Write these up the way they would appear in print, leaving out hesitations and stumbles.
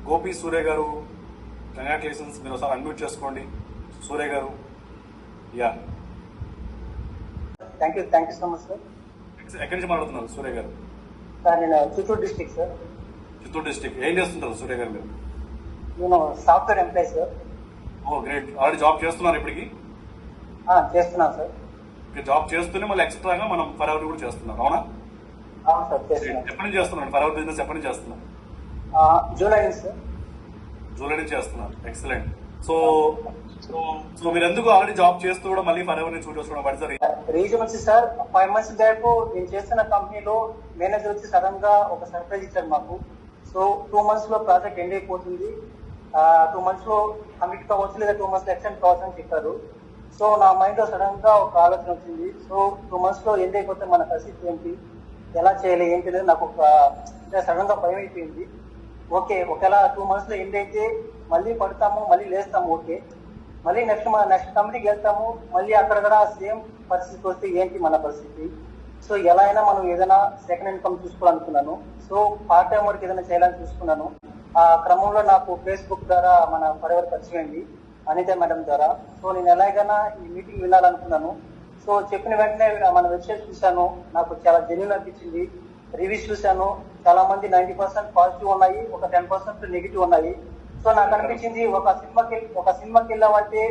గోపి సూర్య గారు, కంగ్రాచులేషన్స్. మీరు ఒకసారి అన్మ్యూట్ చేసుకోండి సూర్య గారు. Yeah, thank you so much sir. ఎక్కడి నుంచి మాట్లాడుతున్నారు సూర్య గారు? సార్ నేను Chittoor district sir. Chittoor district. ఏం చేస్తుంటారు సూర్య గారు మీరు? నేను సాఫ్ట్వేర్ ఎంప్లాయీ సార్. ఓ గ్రేట్. ఆల్రెడీ జాబ్ చేస్తున్నారు ఇప్పటికి? చేస్తున్నాను సార్. జాబ్ చేస్తూనే మళ్ళీ ఎక్స్ట్రాగా మనం ఫర్ ఎవర్ కూడా చేస్తున్నారు, అవునా? అవును సార్, చేస్తున్నాను. ఎప్పటి నుంచి చేస్తున్నారు ఫర్ ఎవర్ బిజినెస్? ఎప్పటి నుంచి చేస్తున్నారు? జూలై నుంచి సార్. జూలై నుంచి చేస్తున్నారు. ఎక్సలెంట్. సో సో మీరు ఎందుకు ఆల్రెడీ జాబ్ చేస్తూ కూడా మళ్ళీ ఫర్ ఎవర్ ని చూస్ చేసుకోవడం? వాట్ ఇస్ ద రీజన్ వచ్చి సార్, 5 months బ్యాక్ నేను చేస్తున్న కంపెనీలో మేనేజర్ వచ్చి సడన్ గా ఒక సర్ప్రైజ్ ఇచ్చారు మాకు. సో 2 months లో ప్రాజెక్ట్ ఎండ్ అయిపోతుంది, 2 months లో కమిట్ కావచ్చు లేదా 2 months లో ఎక్స్టెండ్ కావచ్చు అని చెప్పారు. సో నా మైండ్ లో సడన్ గా ఒక ఆలోచన వచ్చింది. సో 2 months లో ఎండ్ అయిపోతే మన పరిస్థితి ఏంటి, ఎలా చేయాలి ఏంటి అనేది నాకు ఒక సడన్ గా భయం అయిపోయింది. ఓకే, ఒకవేళ 2 months లో ఎండ్ అయితే మళ్ళీ పడతాము, మళ్ళీ లేస్తాము, ఓకే. మళ్ళీ నెక్స్ట్ కంపెనీకి వెళ్తాము, మళ్ళీ అక్కడ కూడా సేమ్ పరిస్థితి వస్తే ఏంటి మన పరిస్థితి. సో ఎలా అయినా మనం ఏదైనా సెకండ్ ఇన్కమ్ చూసుకోవాలనుకున్నాను. సో పార్ట్ టైం వర్క్ ఏదైనా చేయాలని చూసుకున్నాను. ఆ క్రమంలో నాకు ఫేస్బుక్ ద్వారా మన ఫరెవర్ పరిచయం అయింది, అనిత మేడం ద్వారా. సో నేను ఎలాగైనా ఈ మీటింగ్ వినాలనుకున్నాను. సో చెప్పిన వెంటనే మన వెబ్సైట్ చూశాను, నాకు చాలా జెన్యూన్ అనిపించింది. రివ్యూస్ చూశాను, చాలా మంది 90% పాజిటివ్ ఉన్నాయి, ఒక 10% నెగిటివ్ ఉన్నాయి. సో నాకు అనిపించింది ఒక సినిమాకి వెళ్ళామంటే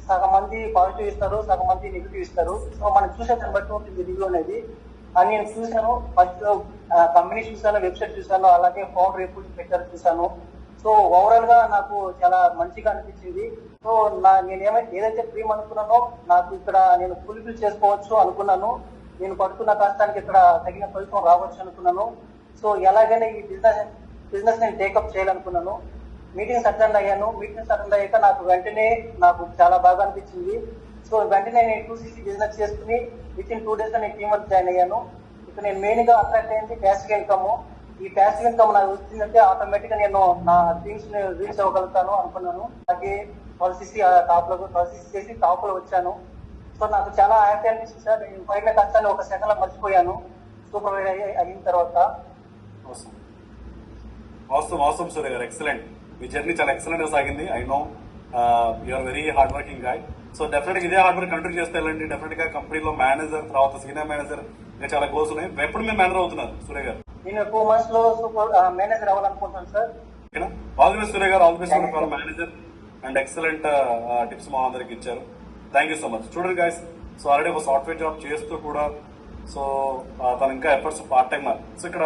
సగం మంది పాజిటివ్ ఇస్తారు, సగం మంది నెగిటివ్ ఇస్తారు. సో మనం చూసే దాన్ని బట్టి ఉంటుంది రివ్యూ అనేది. అని నేను చూశాను. ఫస్ట్ కంపెనీ చూశాను, వెబ్సైట్ చూశాను, అలాగే ఫౌండర్ రిపోర్ట్ పెట్టారు చూశాను. సో ఓవరాల్ గా నాకు చాలా మంచిగా అనిపించింది. సో నేను ఏదైతే డ్రీమ్ అనుకున్నానో నాకు ఇక్కడ నేను ఫుల్ఫిల్ చేసుకోవచ్చు అనుకున్నాను. నేను పడుతున్న కష్టానికి ఇక్కడ తగిన ఫలితం రావచ్చు అనుకున్నాను. సో ఎలాగైనా ఈ బిజినెస్ నేను టేకప్ చేయాలనుకున్నాను. మీటింగ్స్ అటెండ్ అయ్యాను. మీటింగ్స్ అటెండ్ అయ్యాక నాకు చాలా బాగా అనిపించింది. సో వెంటనే నేను 2cc బిజినెస్ చేసుకుని విత్ ఇన్ 2 days నేను టీమ్ వర్క్ జాయిన్ అయ్యాను. ఇక్కడ నేను మెయిన్ గా అట్రాక్ట్ అయింది ప్యాసివ్ ఇన్కమ్. ఈ ప్యాసివ్ ఇన్కమ్ నాకు వచ్చిందంటే ఆటోమేటిక్ గా నేను నా డ్రీమ్స్ ని రీచ్ అవ్వగలుగుతాను అనుకున్నాను. అలాగే 12cc చేసి టాప్ లో వచ్చాను. సో నాకు చాలా హ్యాపీ అనిపిస్తుంది సార్. నేను పైన కష్టాన్ని ఒక సెకండ్ లో మర్చిపోయాను సూపర్వైజర్ అయిన తర్వాత. awesome సూర్య గారు, ఎక్సలెంట్. మీ జర్నీ చాలా ఎక్సలెంట్ గా సాగింది. I know you are very hard working guy. So definite గా ఇదే హార్డ్ వర్క్ కంటిన్యూ చేస్తే వెళ్ళండి. డెఫినెట్ గా కంపెనీలో మేనేజర్, తర్వాత సీనియర్ మేనేజర్, ఇంకా చాలా గోల్స్ ఉన్నాయి. ఎప్పుడు మీరు మేనేజర్ అవుతున్నారు సూర్య గారు? నేను 2 months లో మేనేజర్ అవ్వాలనుకుంటున్నాను sir. All the best Surya garu, all the best for manager and excellent tips మా అందరికి ఇచ్చారు. Thank you so much. చూడండి గైస్, సో ఆల్రెడీ ఒక సాఫ్ట్వేర్ జాబ్ చేస్తూ కూడా సో తను ఇంకా ఎఫర్ట్స్ పార్ట్ టైమర్. సో ఇక్కడ